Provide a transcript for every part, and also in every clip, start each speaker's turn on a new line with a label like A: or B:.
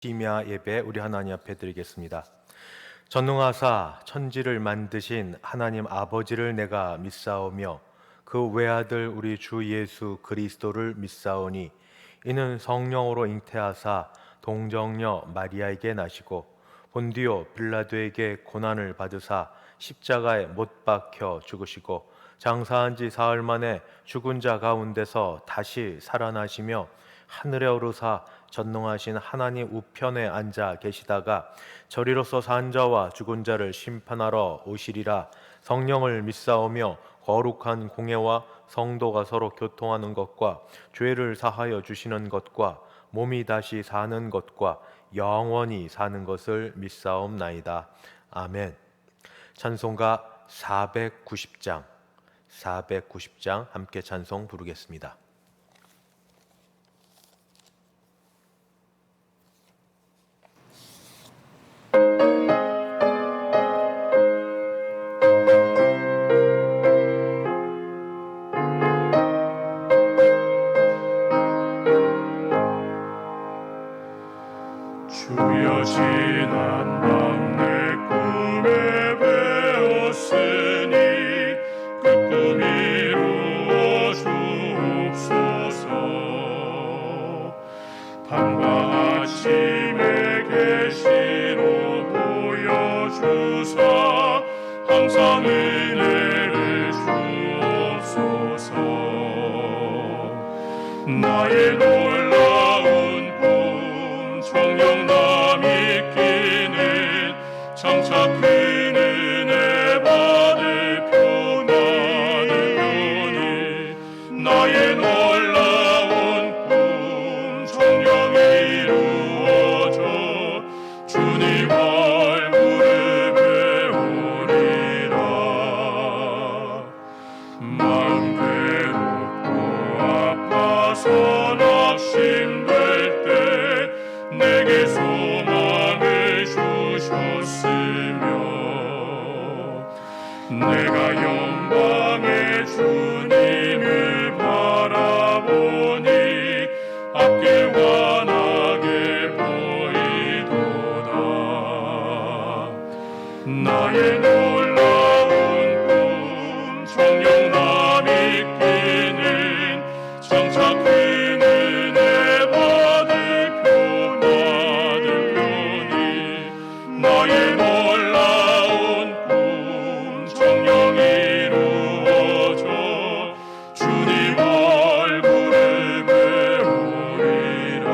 A: 심야 예배 우리 하나님 앞에 드리겠습니다. 전능하사 천지를 만드신 하나님 아버지를 내가 믿사오며 그 외아들 우리 주 예수 그리스도를 믿사오니 이는 성령으로 잉태하사 동정녀 마리아에게 나시고 본디오 빌라도에게 고난을 받으사 십자가에 못 박혀 죽으시고 장사한 지 사흘 만에 죽은 자 가운데서 다시 살아나시며 하늘에 오르사 전능하신 하나님 우편에 앉아 계시다가 저리로서 산 자와 죽은 자를 심판하러 오시리라. 성령을 믿사오며 거룩한 공예와 성도가 서로 교통하는 것과 죄를 사하여 주시는 것과 몸이 다시 사는 것과 영원히 사는 것을 믿사옵나이다. 아멘. 찬송가 490장 함께 찬송 부르겠습니다.
B: 주여 지난 밤 내 꿈에 배웠으니 그 꿈 이루어 주옵소서. 밤과 아침에 계시로 보여주사 항상 은혜를 주옵소서. 나의 놀라운 성령남 있기는 장차 큰 은혜 받을 표나는 나의 놀라운 꿈 성령이 이루어져 주님 얼굴을 배우리라. 마음 괴롭고 아파서 낙심될 때 내게 소망을 주셨으며 내가 영광의 주님을 바라보니 앞길 환하게 보이도다. 나의 놀라운 꿈 성령남 있기는 장차 큰 은혜 받을 나의 놀라운 꿈 성령이 이루어져 주님 얼굴을 배우리라.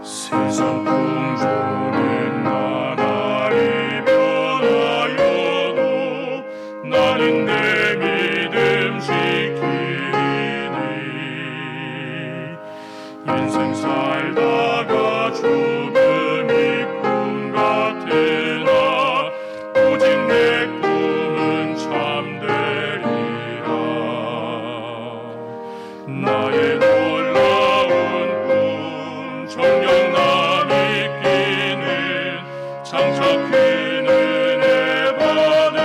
B: 세상 풍조는 나날이 변하여도 나는 내 믿음 지키리니. 인생 살다가 죽음이 꿈 같으나 오직 내 꿈은 참되리라. 나의 놀라운 꿈 성령남 있기는 장차 큰 은혜 받을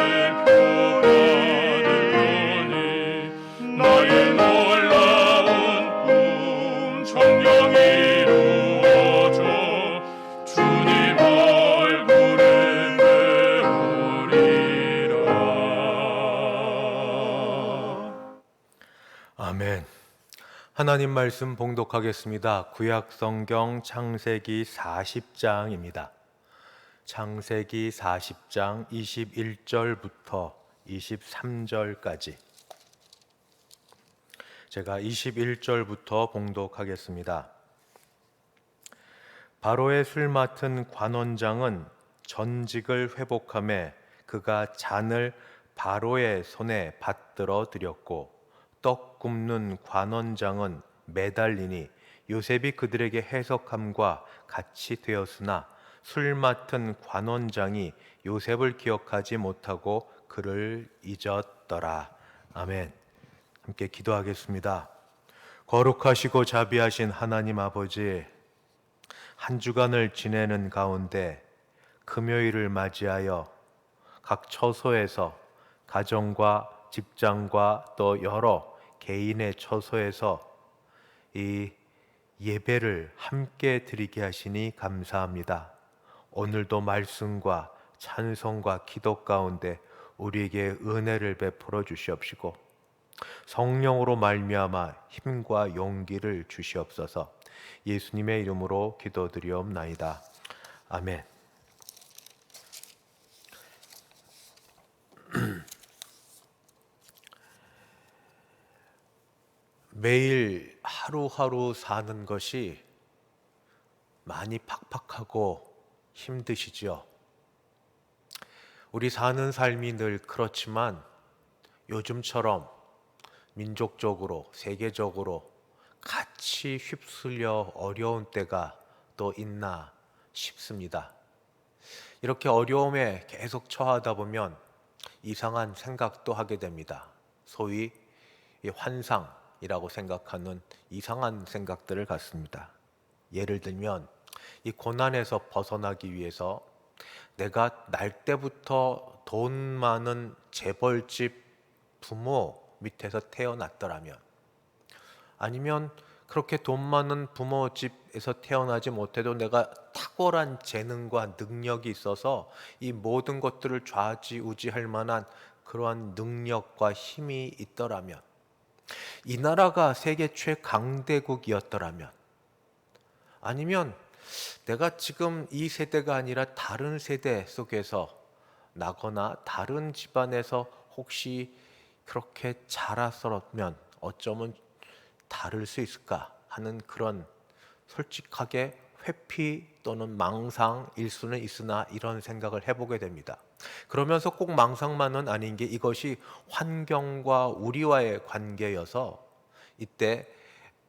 B: 표라는 나의 놀라운 꿈 성령이 이루어져 주님 얼굴을 배우리라.
A: 아멘. 하나님 말씀 봉독하겠습니다. 구약 성경 창세기 40장입니다. 창세기 40장 21절부터 23절까지 제가 21절부터 봉독하겠습니다. 바로의 술 맡은 관원장은 전직을 회복하며 그가 잔을 바로의 손에 받들어 드렸고 떡 굽는 관원장은 매달리니 요셉이 그들에게 해석함과 같이 되었으나 술 맡은 관원장이 요셉을 기억하지 못하고 그를 잊었더라. 아멘. 함께 기도하겠습니다. 거룩하시고 자비하신 하나님 아버지, 한 주간을 지내는 가운데 금요일을 맞이하여 각 처소에서 가정과 직장과 또 여러 개인의 처소에서 이 예배를 함께 드리게 하시니 감사합니다. 오늘도 말씀과 찬송과 기도 가운데 우리에게 은혜를 베풀어 주시옵시고 성령으로 말미암아 힘과 용기를 주시옵소서. 예수님의 이름으로 기도드리옵나이다. 아멘. 매일 하루하루 사는 것이 많이 팍팍하고 힘드시죠? 우리 사는 삶이 늘 그렇지만 요즘처럼 민족적으로, 세계적으로 같이 휩쓸려 어려운 때가 또 있나 싶습니다. 이렇게 어려움에 계속 처하다 보면 이상한 생각도 하게 됩니다. 소위 이 환상이라고 생각하는 이상한 생각들을 갖습니다. 예를 들면 이 고난에서 벗어나기 위해서 내가 날 때부터 돈 많은 재벌집 부모 밑에서 태어났더라면, 아니면 그렇게 돈 많은 부모 집에서 태어나지 못해도 내가 탁월한 재능과 능력이 있어서 이 모든 것들을 좌지우지할 만한 그러한 능력과 힘이 있더라면, 이 나라가 세계 최강대국이었더라면, 아니면 내가 지금 이 세대가 아니라 다른 세대 속에서 나거나 다른 집안에서 혹시 그렇게 자랐으면 어쩌면 다를 수 있을까 하는 그런 솔직하게 회피 또는 망상일 수는 있으나 이런 생각을 해보게 됩니다. 그러면서 꼭 망상만은 아닌 게 이것이 환경과 우리와의 관계여서 이때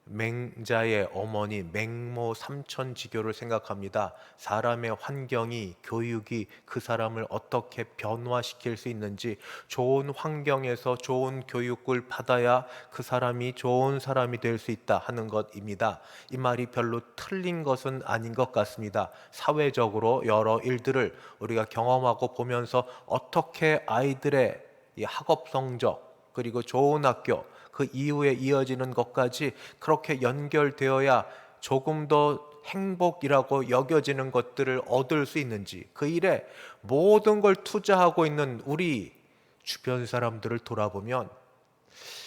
A: 맹자의 어머니 맹모 삼천지교를 생각합니다. 사람의 환경이, 교육이 그 사람을 어떻게 변화시킬 수 있는지, 좋은 환경에서 좋은 교육을 받아야 그 사람이 좋은 사람이 될 수 있다 하는 것입니다. 이 말이 별로 틀린 것은 아닌 것 같습니다. 사회적으로 여러 일들을 우리가 경험하고 보면서 어떻게 아이들의 이 학업 성적 그리고 좋은 학교 그 이후에 이어지는 것까지 그렇게 연결되어야 조금 더 행복이라고 여겨지는 것들을 얻을 수 있는지, 그 일에 모든 걸 투자하고 있는 우리 주변 사람들을 돌아보면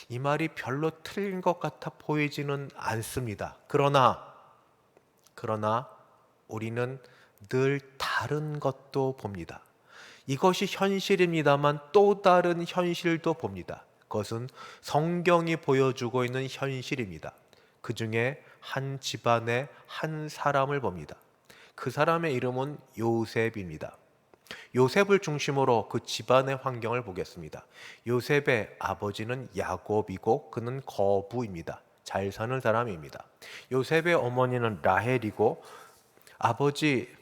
A: 이 말이 별로 틀린 것 같아 보이지는 않습니다. 그러나 우리는 늘 다른 것도 봅니다. 이것이 현실입니다만 또 다른 현실도 봅니다. 그것은 성경이 보여주고 있는 현실입니다. 그 중에 한 집안의 한 사람을 봅니다. 그 사람의 이름은 요셉입니다. 요셉을 중심으로 그 집안의 환경을 보겠습니다. 요셉의 아버지는 야곱이고 그는 거부입니다. 잘 사는 사람입니다. 요셉의 어머니는 라헬이고 아버지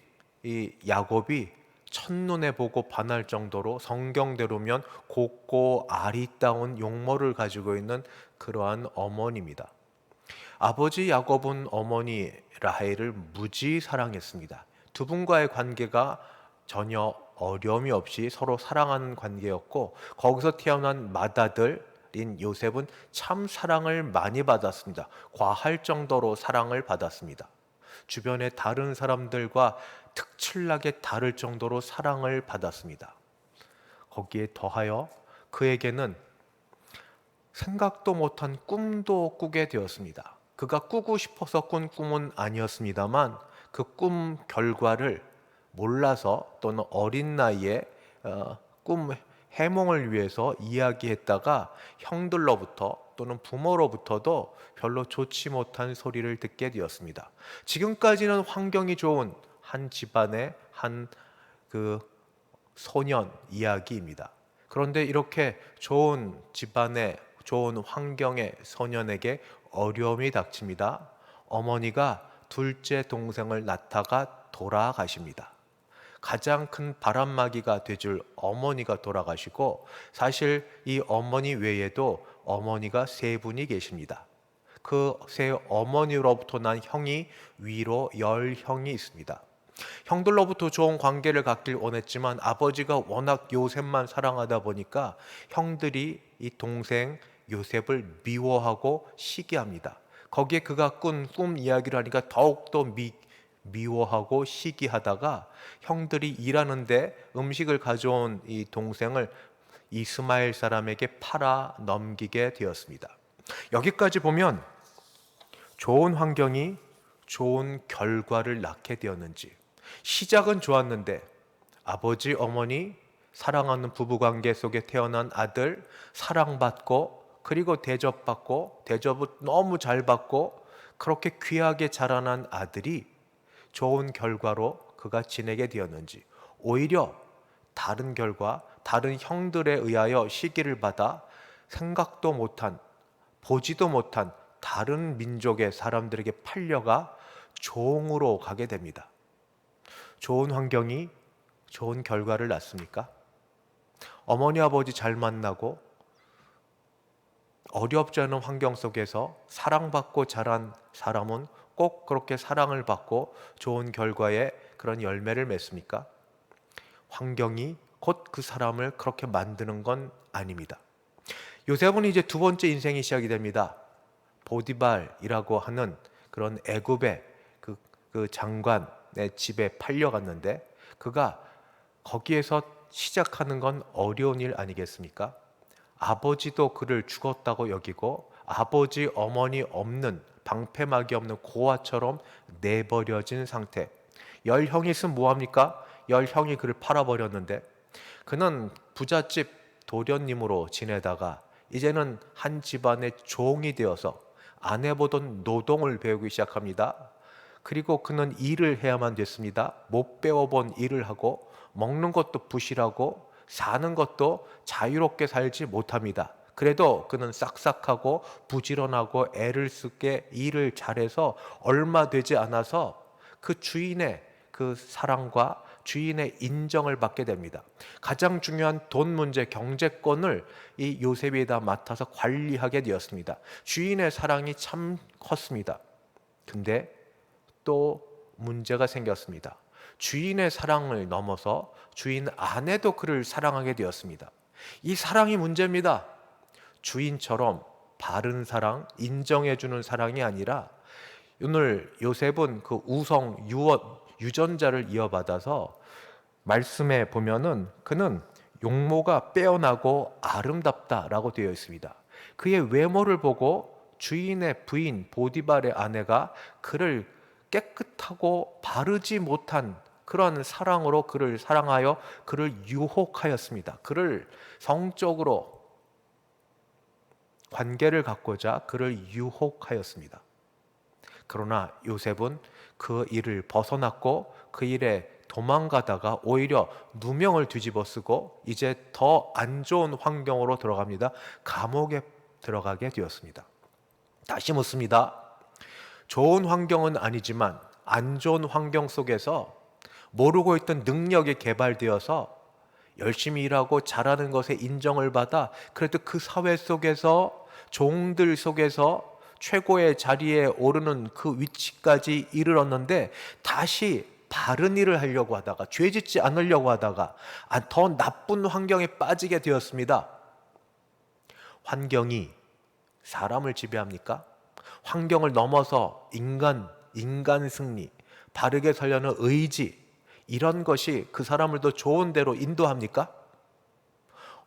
A: 이 야곱이 첫눈에 보고 반할 정도로 성경대로면 곱고 아리따운 용모를 가지고 있는 그러한 어머니입니다. 아버지 야곱은 어머니 라헬을 무지 사랑했습니다. 두 분과의 관계가 전혀 어려움이 없이 서로 사랑하는 관계였고, 거기서 태어난 맏아들인 요셉은 참 사랑을 많이 받았습니다. 과할 정도로 사랑을 받았습니다. 주변의 다른 사람들과 특출나게 다를 정도로 사랑을 받았습니다. 거기에 더하여 그에게는 생각도 못한 꿈도 꾸게 되었습니다. 그가 꾸고 싶어서 꾼 꿈은 아니었습니다만 그 꿈 결과를 몰라서 또는 어린 나이에 꿈 해몽을 위해서 이야기했다가 형들로부터 또는 부모로부터도 별로 좋지 못한 소리를 듣게 되었습니다. 지금까지는 환경이 좋은 한 집안의 한 그 소년 이야기입니다. 그런데 이렇게 좋은 집안의 좋은 환경의 소년에게 어려움이 닥칩니다. 어머니가 둘째 동생을 낳다가 돌아가십니다. 가장 큰 바람막이가 되줄 어머니가 돌아가시고, 사실 이 어머니 외에도 어머니가 세 분이 계십니다. 그 세 어머니로부터 난 형이 위로 10형이 있습니다. 형들로부터 좋은 관계를 갖길 원했지만 아버지가 워낙 요셉만 사랑하다 보니까 형들이 이 동생 요셉을 미워하고 시기합니다. 거기에 그가 꾼 꿈 이야기를 하니까 더욱더 미워하고 시기하다가 형들이 일하는데 음식을 가져온 이 동생을 이스마엘 사람에게 팔아 넘기게 되었습니다. 여기까지 보면 좋은 환경이 좋은 결과를 낳게 되었는지, 시작은 좋았는데 아버지 어머니 사랑하는 부부관계 속에 태어난 아들, 사랑받고 그리고 대접받고 대접을 너무 잘 받고 그렇게 귀하게 자라난 아들이 좋은 결과로 그가 지내게 되었는지, 오히려 다른 결과, 다른 형들에 의하여 시기를 받아 생각도 못한, 보지도 못한 다른 민족의 사람들에게 팔려가 종으로 가게 됩니다. 좋은 환경이 좋은 결과를 낳습니까? 어머니 아버지 잘 만나고 어렵지 않은 환경 속에서 사랑받고 자란 사람은 꼭 그렇게 사랑을 받고 좋은 결과에 그런 열매를 맺습니까? 환경이 곧 그 사람을 그렇게 만드는 건 아닙니다. 요셉은 이제 두 번째 인생이 시작이 됩니다. 보디발이라고 하는 그런 애굽의 그 장관의 집에 팔려갔는데, 그가 거기에서 시작하는 건 어려운 일 아니겠습니까? 아버지도 그를 죽었다고 여기고 아버지 어머니 없는, 방패막이 없는 고아처럼 내버려진 상태. 10형이 있으면 뭐합니까? 10형이 그를 팔아버렸는데, 그는 부잣집 도련님으로 지내다가 이제는 한 집안의 종이 되어서 안 해보던 노동을 배우기 시작합니다. 그리고 그는 일을 해야만 됐습니다. 못 배워본 일을 하고 먹는 것도 부실하고 사는 것도 자유롭게 살지 못합니다. 그래도 그는 싹싹하고 부지런하고 애를 쓰게 일을 잘해서 얼마 되지 않아서 그 주인의 그 사랑과 주인의 인정을 받게 됩니다. 가장 중요한 돈 문제, 경제권을 이 요셉에다 맡아서 관리하게 되었습니다. 주인의 사랑이 참 컸습니다. 근데 또 문제가 생겼습니다. 주인의 사랑을 넘어서 주인 아내도 그를 사랑하게 되었습니다. 이 사랑이 문제입니다. 주인처럼 바른 사랑, 인정해주는 사랑이 아니라, 오늘 요셉은 그 우성 유전자를 이어받아서 말씀에 보면은 그는 용모가 빼어나고 아름답다라고 되어 있습니다. 그의 외모를 보고 주인의 부인 보디발의 아내가 그를 깨끗하고 바르지 못한 그런 사랑으로 그를 사랑하여 그를 유혹하였습니다. 그를 성적으로 관계를 갖고자 그를 유혹하였습니다. 그러나 요셉은 그 일을 벗어났고 그 일에 도망가다가 오히려 누명을 뒤집어 쓰고 이제 더 안 좋은 환경으로 들어갑니다. 감옥에 들어가게 되었습니다. 다시 묻습니다. 좋은 환경은 아니지만 안 좋은 환경 속에서 모르고 있던 능력이 개발되어서 열심히 일하고 잘하는 것에 인정을 받아 그래도 그 사회 속에서 종들 속에서 최고의 자리에 오르는 그 위치까지 이르렀는데, 다시 바른 일을 하려고 하다가, 죄짓지 않으려고 하다가 더 나쁜 환경에 빠지게 되었습니다. 환경이 사람을 지배합니까? 환경을 넘어서 인간 승리, 바르게 살려는 의지, 이런 것이 그 사람을 더 좋은 데로 인도합니까?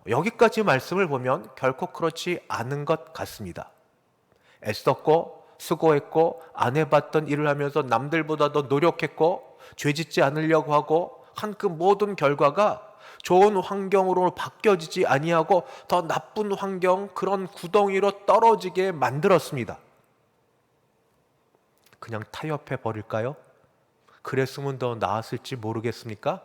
A: 여기까지 말씀을 보면 결코 그렇지 않은 것 같습니다. 애썼고 수고했고 안 해봤던 일을 하면서 남들보다 더 노력했고 죄짓지 않으려고 하고 한 그 모든 결과가 좋은 환경으로 바뀌어지지 아니하고 더 나쁜 환경, 그런 구덩이로 떨어지게 만들었습니다. 그냥 타협해 버릴까요? 그랬으면 더 나았을지 모르겠습니까?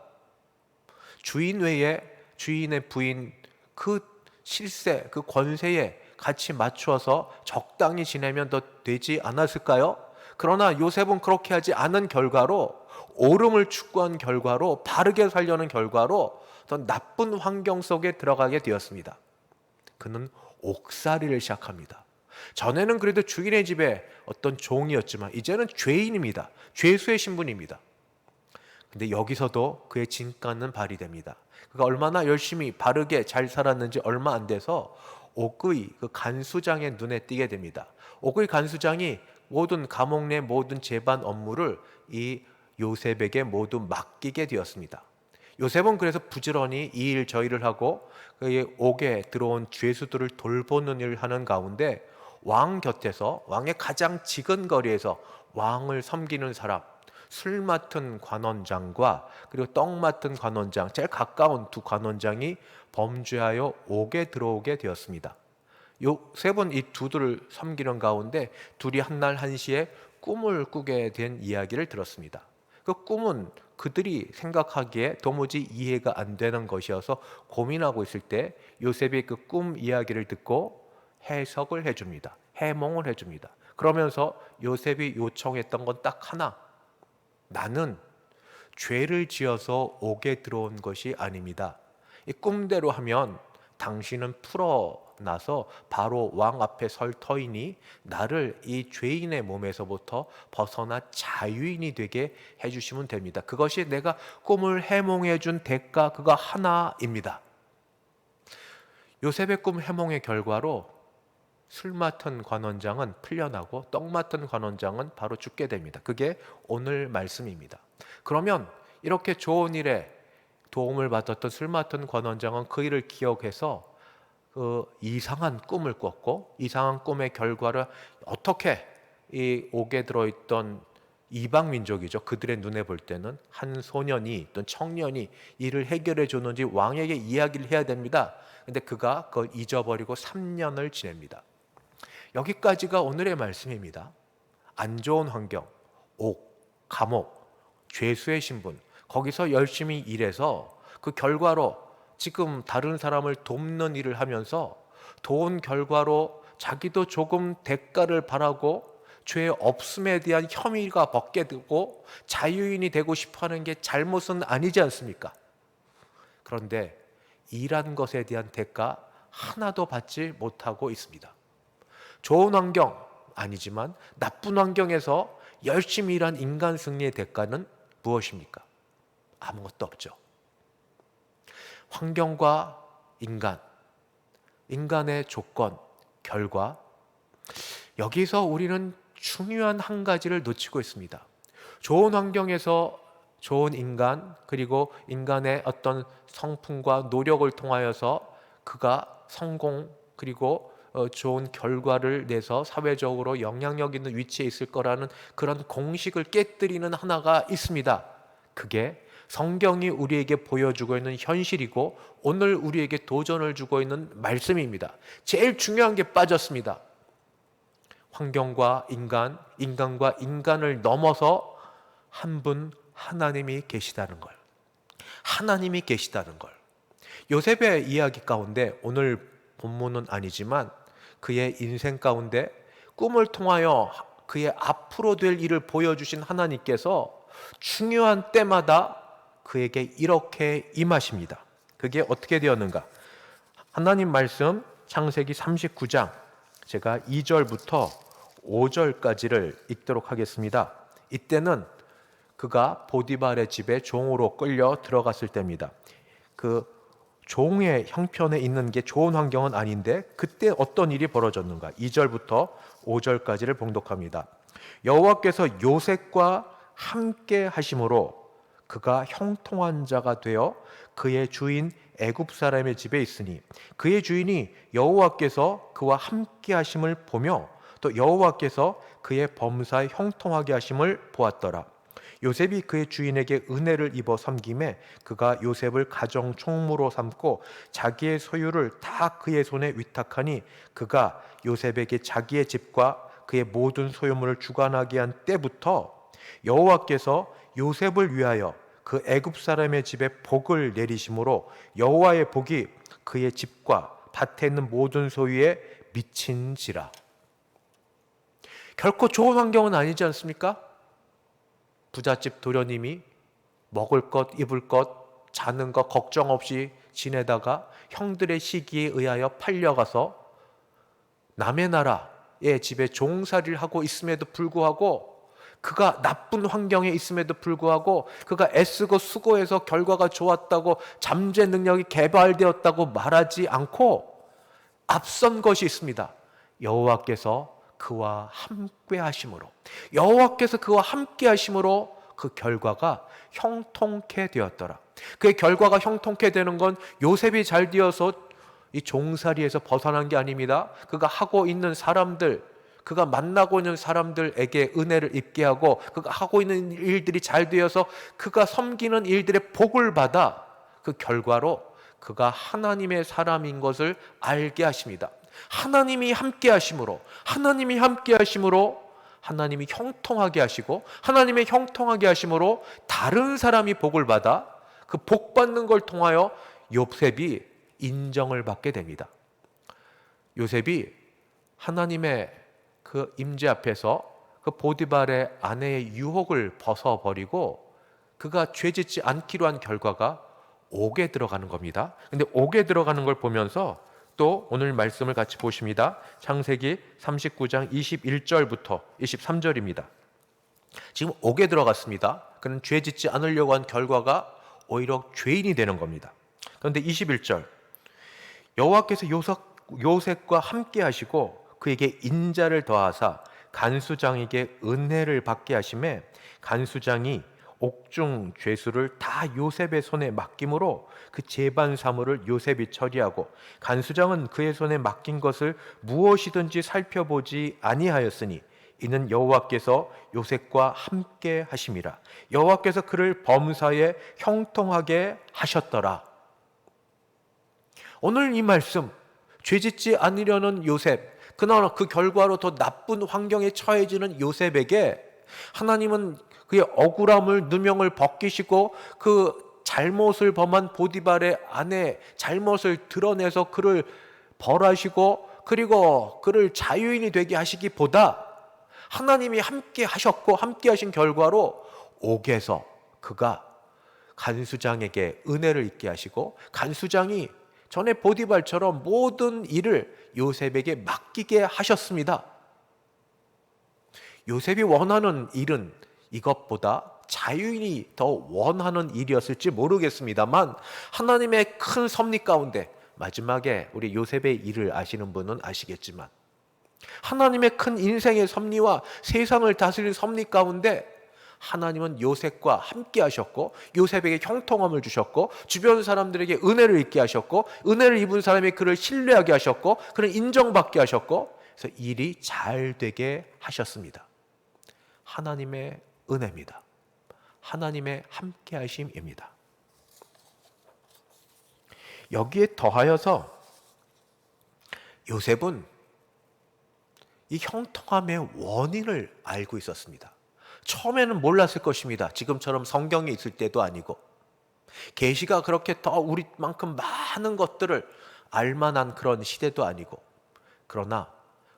A: 주인 외에 주인의 부인 그 실세, 그 권세에 같이 맞추어서 적당히 지내면 더 되지 않았을까요? 그러나 요셉은 그렇게 하지 않은 결과로, 옳음을 추구한 결과로, 바르게 살려는 결과로 더 나쁜 환경 속에 들어가게 되었습니다. 그는 옥살이를 시작합니다. 전에는 그래도 주인의 집에 어떤 종이었지만 이제는 죄인입니다. 죄수의 신분입니다. 근데 여기서도 그의 진가는 발휘됩니다. 그가 얼마나 열심히 바르게 잘 살았는지 얼마 안 돼서 옥의 그 간수장의 눈에 띄게 됩니다. 옥의 간수장이 모든 감옥 내 모든 재반 업무를 이 요셉에게 모두 맡기게 되었습니다. 요셉은 그래서 부지런히 이 일 저 일을 하고 그의 옥에 들어온 죄수들을 돌보는 일을 하는 가운데 왕 곁에서 왕의 가장 지근거리에서 왕을 섬기는 사람, 술 맡은 관원장과 그리고 떡 맡은 관원장, 제일 가까운 두 관원장이 범죄하여 옥에 들어오게 되었습니다. 요셉은 이 두들을 섬기는 가운데 둘이 한날 한시에 꿈을 꾸게 된 이야기를 들었습니다. 그 꿈은 그들이 생각하기에 도무지 이해가 안 되는 것이어서 고민하고 있을 때 요셉이 그 꿈 이야기를 듣고 해석을 해줍니다. 해몽을 해줍니다. 그러면서 요셉이 요청했던 건 딱 하나, 나는 죄를 지어서 옥에 들어온 것이 아닙니다. 이 꿈대로 하면 당신은 풀어나서 바로 왕 앞에 설 터이니 나를 이 죄인의 몸에서부터 벗어나 자유인이 되게 해주시면 됩니다. 그것이 내가 꿈을 해몽해 준 대가 그거 하나입니다. 요셉의 꿈 해몽의 결과로 술 맡은 관원장은 풀려나고 떡 맡은 관원장은 바로 죽게 됩니다. 그게 오늘 말씀입니다. 그러면 이렇게 좋은 일에 도움을 받았던 술 맡은 관원장은 그 일을 기억해서 그 이상한 꿈을 꿨고 이상한 꿈의 결과를 어떻게 이 옥에 들어있던 이방 민족이죠. 그들의 눈에 볼 때는 한 소년이 또는 청년이 이를 해결해 줬는지 왕에게 이야기를 해야 됩니다. 근데 그가 그걸 잊어버리고 3년을 지냅니다. 여기까지가 오늘의 말씀입니다. 안 좋은 환경, 옥, 감옥, 죄수의 신분, 거기서 열심히 일해서 그 결과로 지금 다른 사람을 돕는 일을 하면서 도운 결과로 자기도 조금 대가를 바라고 죄 없음에 대한 혐의가 벗게 되고 자유인이 되고 싶어하는 게 잘못은 아니지 않습니까? 그런데 일한 것에 대한 대가 하나도 받지 못하고 있습니다. 좋은 환경 아니지만 나쁜 환경에서 열심히 일한 인간 승리의 대가는 무엇입니까? 아무것도 없죠. 환경과 인간, 인간의 조건, 결과, 여기서 우리는 중요한 한 가지를 놓치고 있습니다. 좋은 환경에서 좋은 인간, 그리고 인간의 어떤 성품과 노력을 통하여서 그가 성공, 그리고 좋은 결과를 내서 사회적으로 영향력 있는 위치에 있을 거라는 그런 공식을 깨뜨리는 하나가 있습니다. 그게 성경이 우리에게 보여주고 있는 현실이고 오늘 우리에게 도전을 주고 있는 말씀입니다. 제일 중요한 게 빠졌습니다. 환경과 인간, 인간과 인간을 넘어서 한 분 하나님이 계시다는 걸. 하나님이 계시다는 걸. 요셉의 이야기 가운데 오늘 본문은 아니지만 그의 인생 가운데 꿈을 통하여 그의 앞으로 될 일을 보여주신 하나님께서 중요한 때마다 그에게 이렇게 임하십니다. 그게 어떻게 되었는가? 하나님 말씀 창세기 39장 제가 2절부터 5절까지를 읽도록 하겠습니다. 이때는 그가 보디발의 집에 종으로 끌려 들어갔을 때입니다. 그 종의 형편에 있는 게 좋은 환경은 아닌데 그때 어떤 일이 벌어졌는가? 2절부터 5절까지를 봉독합니다. 여호와께서 요셉과 함께 하심으로 그가 형통한 자가 되어 그의 주인 애굽 사람의 집에 있으니 그의 주인이 여호와께서 그와 함께 하심을 보며 또 여호와께서 그의 범사에 형통하게 하심을 보았더라. 요셉이 그의 주인에게 은혜를 입어 섬김에 그가 요셉을 가정 총무로 삼고 자기의 소유를 다 그의 손에 위탁하니 그가 요셉에게 자기의 집과 그의 모든 소유물을 주관하게 한 때부터 여호와께서 요셉을 위하여 그 애굽 사람의 집에 복을 내리심으로 여호와의 복이 그의 집과 밭에 있는 모든 소유에 미친지라. 결코 좋은 환경은 아니지 않습니까? 부잣집 도련님이 먹을 것, 입을 것, 자는 것 걱정 없이 지내다가 형들의 시기에 의하여 팔려가서 남의 나라 집에 종살이를 하고 있음에도 불구하고, 그가 나쁜 환경에 있음에도 불구하고, 그가 애쓰고 수고해서 결과가 좋았다고, 잠재 능력이 개발되었다고 말하지 않고 앞선 것이 있습니다. 여호와께서 그와 함께 하심으로, 여호와께서 그와 함께 하심으로 그 결과가 형통케 되었더라. 그의 결과가 형통케 되는 건 요셉이 잘 되어서 이 종살이에서 벗어난 게 아닙니다. 그가 하고 있는 사람들, 그가 만나고 있는 사람들에게 은혜를 입게 하고, 그가 하고 있는 일들이 잘 되어서 그가 섬기는 일들의 복을 받아 그 결과로 그가 하나님의 사람인 것을 알게 하십니다. 하나님이 함께 하심으로, 하나님이 함께 하심으로 하나님이 형통하게 하시고, 하나님의 형통하게 하심으로 다른 사람이 복을 받아 그 복 받는 걸 통하여 요셉이 인정을 받게 됩니다. 요셉이 하나님의 그 임재 앞에서 그 보디발의 아내의 유혹을 벗어버리고 그가 죄짓지 않기로 한 결과가 옥에 들어가는 겁니다. 근데 옥에 들어가는 걸 보면서 또 오늘 말씀을 같이 보십니다. 창세기 39장 21절부터 23절입니다. 지금 옥에 들어갔습니다. 그는 죄짓지 않으려고 한 결과가 오히려 죄인이 되는 겁니다. 그런데 21절, 여호와께서 요셉과 함께 하시고 그에게 인자를 더하사 간수장에게 은혜를 받게 하심에 간수장이 옥중 죄수를 다 요셉의 손에 맡김으로 그 재반 사물을 요셉이 처리하고, 간수장은 그의 손에 맡긴 것을 무엇이든지 살펴보지 아니하였으니 이는 여호와께서 요셉과 함께 하심이라. 여호와께서 그를 범사에 형통하게 하셨더라. 오늘 이 말씀, 죄짓지 않으려는 요셉, 그러나 그 결과로 더 나쁜 환경에 처해지는 요셉에게 하나님은 그의 억울함을, 누명을 벗기시고 그 잘못을 범한 보디발의 아내 잘못을 드러내서 그를 벌하시고, 그리고 그를 자유인이 되게 하시기보다 하나님이 함께 하셨고 함께 하신 결과로 옥에서 그가 간수장에게 은혜를 있게 하시고, 간수장이 전에 보디발처럼 모든 일을 요셉에게 맡기게 하셨습니다. 요셉이 원하는 일은 이것보다 자유인이 더 원하는 일이었을지 모르겠습니다만, 하나님의 큰 섭리 가운데, 마지막에 우리 요셉의 일을 아시는 분은 아시겠지만, 하나님의 큰 인생의 섭리와 세상을 다스리는 섭리 가운데 하나님은 요셉과 함께 하셨고, 요셉에게 형통함을 주셨고, 주변 사람들에게 은혜를 입게 하셨고, 은혜를 입은 사람이 그를 신뢰하게 하셨고, 그를 인정받게 하셨고, 그래서 일이 잘 되게 하셨습니다. 하나님의 은혜입니다. 하나님의 함께 하심입니다. 여기에 더하여서 요셉은 이 형통함의 원인을 알고 있었습니다. 처음에는 몰랐을 것입니다. 지금처럼 성경에 있을 때도 아니고, 계시가 그렇게 더 우리만큼 많은 것들을 알만한 그런 시대도 아니고, 그러나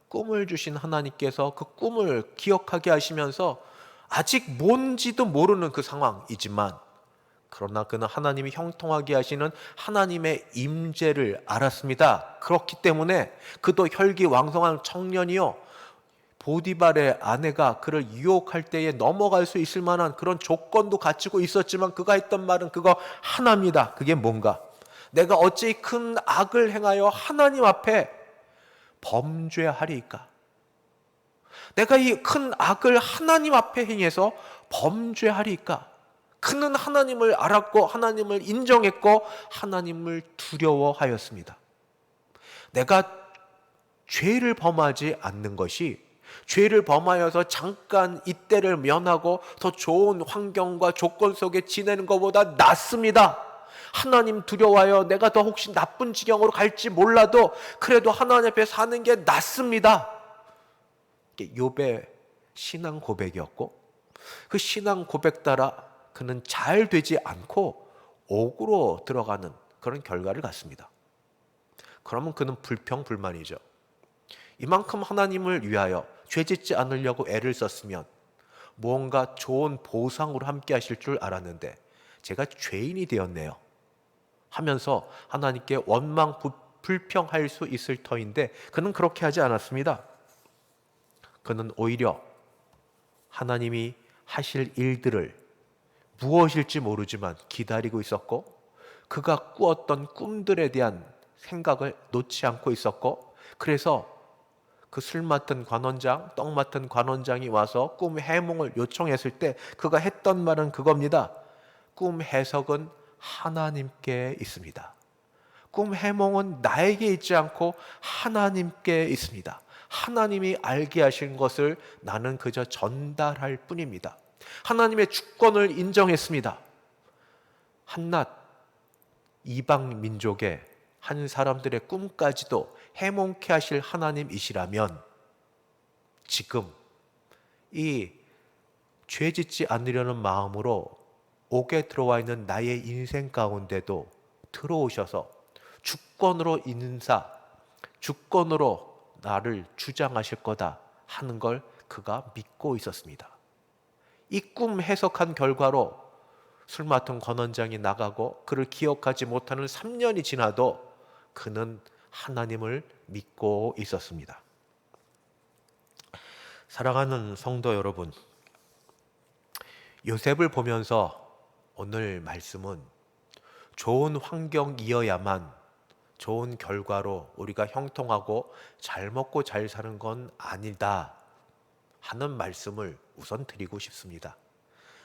A: 꿈을 주신 하나님께서 그 꿈을 기억하게 하시면서 아직 뭔지도 모르는 그 상황이지만, 그러나 그는 하나님이 형통하게 하시는 하나님의 임재를 알았습니다. 그렇기 때문에 그도 혈기왕성한 청년이요, 보디발의 아내가 그를 유혹할 때에 넘어갈 수 있을 만한 그런 조건도 갖추고 있었지만, 그가 했던 말은 그거 하나입니다. 그게 뭔가, 내가 어찌 큰 악을 행하여 하나님 앞에 범죄하리이까? 내가 이 큰 악을 하나님 앞에 행해서 범죄하리이까? 그는 하나님을 알았고 하나님을 인정했고 하나님을 두려워하였습니다. 내가 죄를 범하지 않는 것이, 죄를 범하여서 잠깐 이때를 면하고 더 좋은 환경과 조건 속에 지내는 것보다 낫습니다. 하나님 두려워하여 내가 더 혹시 나쁜 지경으로 갈지 몰라도 그래도 하나님 앞에 사는 게 낫습니다. 이게 욥의 신앙 고백이었고, 그 신앙 고백 따라 그는 잘 되지 않고 옥으로 들어가는 그런 결과를 갖습니다. 그러면 그는 불평불만이죠. 이만큼 하나님을 위하여 죄짓지 않으려고 애를 썼으면 무언가 좋은 보상으로 함께 하실 줄 알았는데 제가 죄인이 되었네요 하면서 하나님께 원망 불평할 수 있을 터인데, 그는 그렇게 하지 않았습니다.
C: 그는 오히려 하나님이 하실 일들을 무엇일지 모르지만 기다리고 있었고, 그가 꾸었던 꿈들에 대한 생각을 놓지 않고 있었고, 그래서 그 술 맡은 관원장, 떡 맡은 관원장이 와서 꿈 해몽을 요청했을 때 그가 했던 말은 그겁니다. 꿈 해석은 하나님께 있습니다. 꿈 해몽은 나에게 있지 않고 하나님께 있습니다. 하나님이 알게 하신 것을 나는 그저 전달할 뿐입니다. 하나님의 주권을 인정했습니다. 한낱 이방 민족의 한 사람들의 꿈까지도 해몽케 하실 하나님이시라면, 지금 이 죄짓지 않으려는 마음으로 옥에 들어와 있는 나의 인생 가운데도 들어오셔서 주권으로 주권으로 나를 주장하실 거다 하는 걸 그가 믿고 있었습니다. 이 꿈 해석한 결과로 술 맡은 관원장이 나가고 그를 기억하지 못하는 3년이 지나도 그는 하나님을 믿고 있었습니다. 사랑하는 성도 여러분, 요셉을 보면서 오늘 말씀은 좋은 환경이어야만 좋은 결과로 우리가 형통하고 잘 먹고 잘 사는 건 아니다 하는 말씀을 우선 드리고 싶습니다.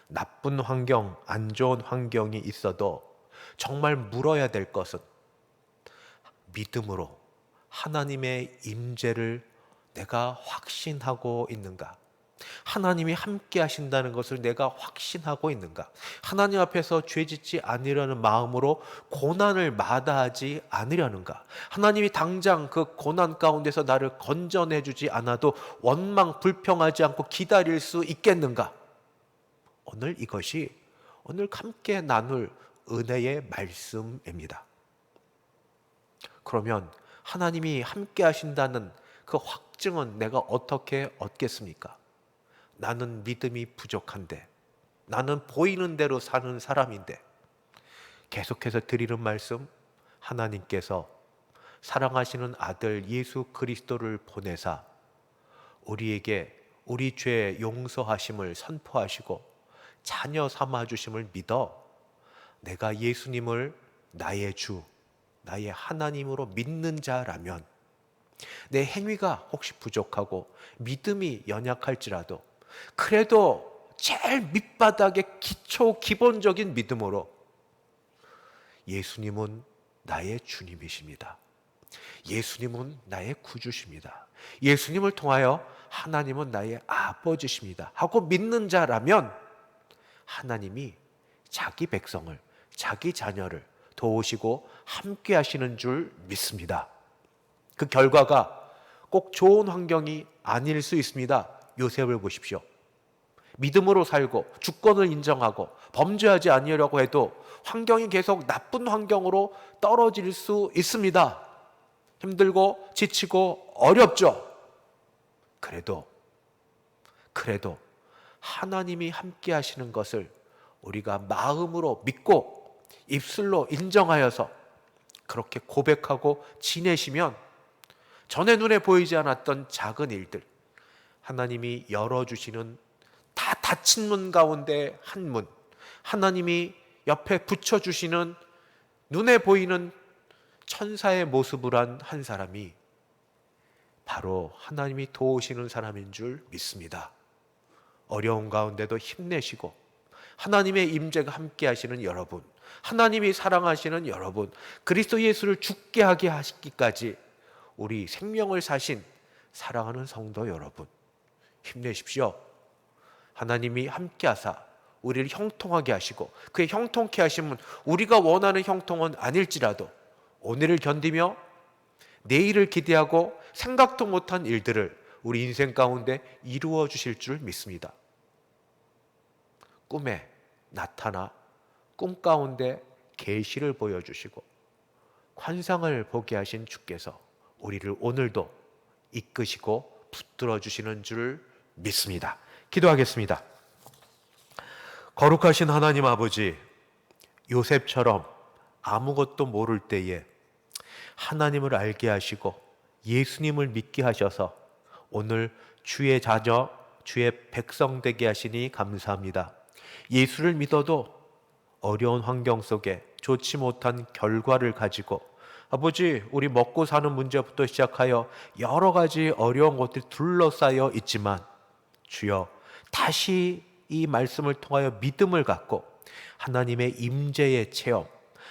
C: 나쁜 환경, 안 좋은 환경이 있어도 정말 물어야 될 것은 믿음으로 하나님의 임재를 내가 확신하고 있는가? 하나님이 함께 하신다는 것을 내가 확신하고 있는가? 하나님 앞에서 죄짓지 않으려는 마음으로 고난을 마다하지 않으려는가? 하나님이 당장 그 고난 가운데서 나를 건져내 주지 않아도 원망 불평하지 않고 기다릴 수 있겠는가? 오늘 이것이 오늘 함께 나눌 은혜의 말씀입니다. 그러면 하나님이 함께 하신다는 그 확증은 내가 어떻게 얻겠습니까? 나는 믿음이 부족한데, 나는 보이는 대로 사는 사람인데, 계속해서 드리는 말씀, 하나님께서 사랑하시는 아들 예수 그리스도를 보내사 우리에게 우리 죄 용서하심을 선포하시고 자녀 삼아주심을 믿어 내가 예수님을 나의 주, 나의 하나님으로 믿는 자라면, 내 행위가 혹시 부족하고 믿음이 연약할지라도 그래도 제일 밑바닥의 기본적인 믿음으로 예수님은 나의 주님이십니다. 예수님은 나의 구주십니다. 예수님을 통하여 하나님은 나의 아버지십니다 하고 믿는 자라면 하나님이 자기 백성을, 자기 자녀를 도우시고 함께 하시는 줄 믿습니다. 그 결과가 꼭 좋은 환경이 아닐 수 있습니다. 요셉을 보십시오. 믿음으로 살고 주권을 인정하고 범죄하지 아니하려고 해도 환경이 계속 나쁜 환경으로 떨어질 수 있습니다. 힘들고 지치고 어렵죠. 그래도 하나님이 함께 하시는 것을 우리가 마음으로 믿고 입술로 인정하여서 그렇게 고백하고 지내시면 전에 눈에 보이지 않았던 작은 일들, 하나님이 열어주시는 다 닫힌 문 가운데 한 문, 하나님이 옆에 붙여주시는 눈에 보이는 천사의 모습을 한 한 사람이 바로 하나님이 도우시는 사람인 줄 믿습니다. 어려운 가운데도 힘내시고 하나님의 임재가 함께 하시는 여러분, 하나님이 사랑하시는 여러분, 그리스도 예수를 죽게 하게 하시기까지 우리 생명을 사신 사랑하는 성도 여러분, 힘내십시오. 하나님이 함께 하사 우리를 형통하게 하시고 그의 형통케 하심은 우리가 원하는 형통은 아닐지라도 오늘을 견디며 내일을 기대하고 생각도 못한 일들을 우리 인생 가운데 이루어 주실 줄 믿습니다. 꿈에 나타나 꿈 가운데 계시를 보여주시고 환상을 보게 하신 주께서 우리를 오늘도 이끄시고 붙들어 주시는 줄 믿습니다. 기도하겠습니다. 거룩하신 하나님 아버지, 요셉처럼 아무것도 모를 때에 하나님을 알게 하시고 예수님을 믿게 하셔서 오늘 주의 자녀, 주의 백성 되게 하시니 감사합니다. 예수를 믿어도 어려운 환경 속에 좋지 못한 결과를 가지고 아버지, 우리 먹고 사는 문제부터 시작하여 여러 가지 어려운 것들이 둘러싸여 있지만 주여, 다시 이 말씀을 통하여 믿음을 갖고 하나님의 임재의 체험,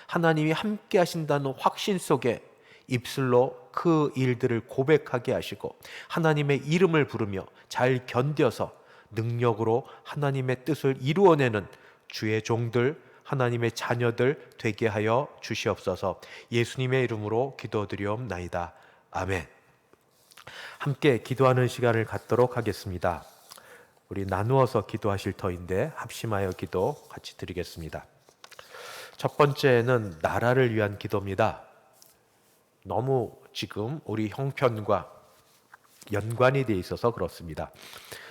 C: 하나님이 함께 하신다는 확신 속에 입술로 그 일들을 고백하게 하시고 하나님의 이름을 부르며 잘 견뎌서 능력으로 하나님의 뜻을 이루어내는 주의 종들, 하나님의 자녀들 되게 하여 주시옵소서. 예수님의 이름으로 기도드리옵나이다. 아멘. 함께 기도하는 시간을 갖도록 하겠습니다. 우리 나누어서 기도하실 터인데 합심하여 기도 같이 드리겠습니다. 첫 번째는 나라를 위한 기도입니다. 너무 지금 우리 형편과 연관이 되어 있어서 그렇습니다.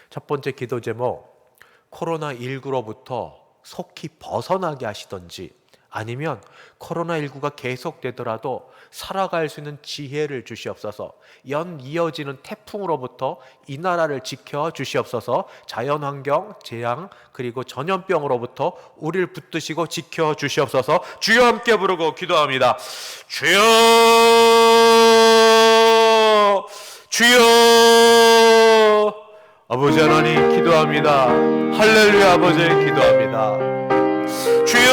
C: 첫 번째 기도 제목, 코로나19로부터 속히 벗어나게 하시던지 아니면 코로나19가 계속되더라도 살아갈 수 있는 지혜를 주시옵소서. 이어지는 태풍으로부터 이 나라를 지켜 주시옵소서. 자연환경, 재앙, 그리고 전염병으로부터 우리를 붙드시고 지켜 주시옵소서. 주여 함께 부르고 기도합니다. 주여, 주여. 아버지 하나님 기도합니다. 할렐루야. 아버지 기도합니다. 주여,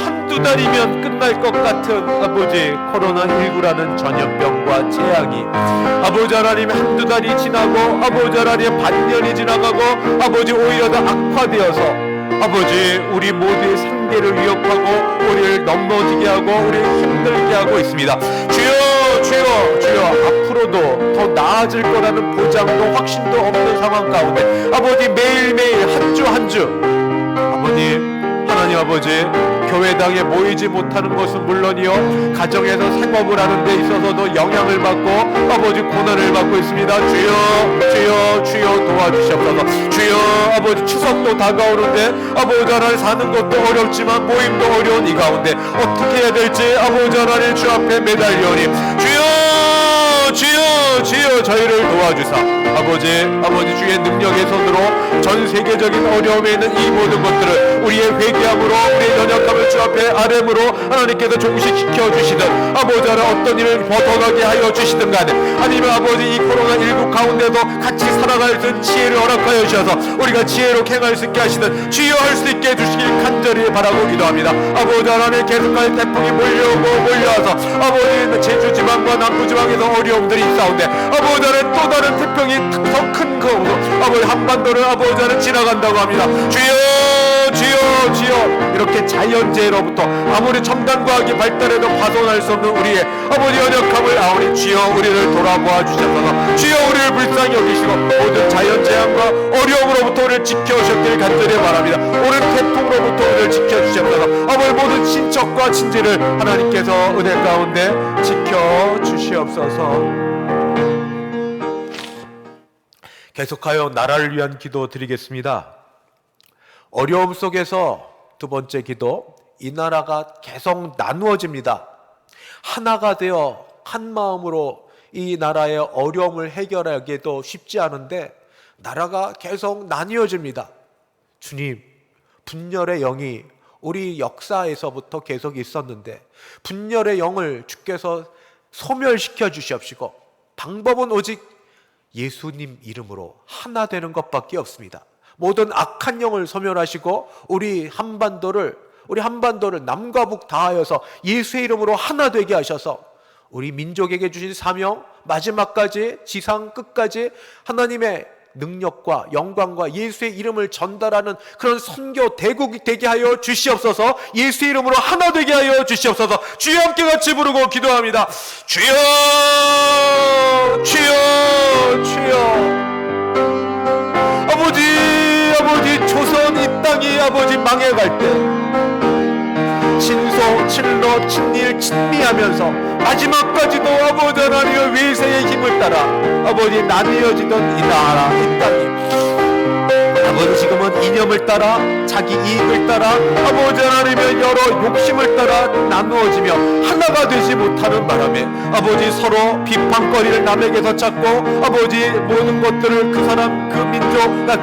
C: 한두 달이면 끝날 것 같은 아버지 코로나19라는 전염병과 재앙이 아버지 하나님 한두 달이 지나고 아버지 하나님 반년이 지나가고 아버지 오히려 더 악화되어서 아버지 우리 모두의 생계를 위협하고 우리를 넘어지게 하고 우리를 힘들게 하고 있습니다. 주여, 주여, 주여, 앞으로도 더 나아질 거라는 보장도 확신도 없는 상황 가운데 아버지 매일매일 한 주 한 주 아버님, 하나님 아버지, 교회당에 모이지 못하는 것은 물론이요 가정에서 생업을 하는 데 있어서도 영향을 받고 아버지 고난을 받고 있습니다. 주여, 주여, 주여 도와주시옵소서. 주여, 아버지 추석도 다가오는데 아버지 하나님 사는 것도 어렵지만 모임도 어려운 이 가운데 어떻게 해야 될지 아버지 하나님 주 앞에 매달려오니 주여, 주여, 주여 저희를 도와주사. 아버지 주의 능력의 손으로 전 세계적인 어려움에 있는 이 모든 것들을 우리의 회개함으로 우리의 연약함을 주 앞에 아뢰므로 하나님께서 종식시켜 주시든 아버지 하나님 어떤 일을 벗어나게 하여 주시든 간에 아니면 아버지 이 코로나19 가운데도 같이 살아갈 수 있는 지혜를 허락하여 주셔서 우리가 지혜로 행할 수 있게 하시든 주여 할 수 있게 해주시길 간절히 바라고 기도합니다. 아버지 하나님 계속하여 태풍이 몰려오고 몰려와서 아버지 제주 지방과 남부 지방에서 어려움들이 있사온데 아버지 하나님 또 다른 태풍이 더 큰 거로 아버지 한반도를 아버지 하나님 지나간다고 합니다. 주여, 주여, 주여. 이렇게 자연재해로부터 아무리 첨단 과학이 발달해도 벗어날 수 없는 우리의 아버지 연약함을 아우리 주여 우리를 돌아보아 주셔서 주여 우리를 불쌍히 여기시고 모든 자연재앙과 어려움으로부터 우리를 지켜주셨길 간절히 바랍니다. 오는 태풍으로부터 우리를 지켜주셔서 아버지 모든 친척과 친지를 하나님께서 은혜 가운데 지켜주시옵소서. 계속하여 나라를 위한 기도 드리겠습니다. 어려움 속에서 두 번째 기도, 이 나라가 계속 나누어집니다. 하나가 되어 한 마음으로 이 나라의 어려움을 해결하기도 쉽지 않은데 나라가 계속 나뉘어집니다. 주님, 분열의 영이 우리 역사에서부터 계속 있었는데 분열의 영을 주께서 소멸시켜 주시옵시고 방법은 오직 예수님 이름으로 하나 되는 것밖에 없습니다. 모든 악한 영을 소멸하시고 우리 한반도를 남과 북 다하여서 예수의 이름으로 하나 되게 하셔서 우리 민족에게 주신 사명 마지막까지 지상 끝까지 하나님의 능력과 영광과 예수의 이름을 전달하는 그런 선교 대국이 되게 하여 주시옵소서. 예수의 이름으로 하나 되게 하여 주시옵소서. 주여 함께 같이 부르고 기도합니다. 주여, 주여, 주여. 아버지 조선 이 땅이 아버지 망해갈 때 친소, 친로, 친일, 친미하면서 마지막까지도 아버지 하나님의 외세의 힘을 따라 아버지 나뉘어지던 이 나라, 이 땅이 아버지 지금은 이념을 따라 자기 이익을 따라 아버지 하나님의 여러 욕심을 따라 나누어지며 하나가 되지 못하는 바람에 아버지 서로 비판거리를 남에게서 찾고 아버지 모든 것들을 그 사람 그 민족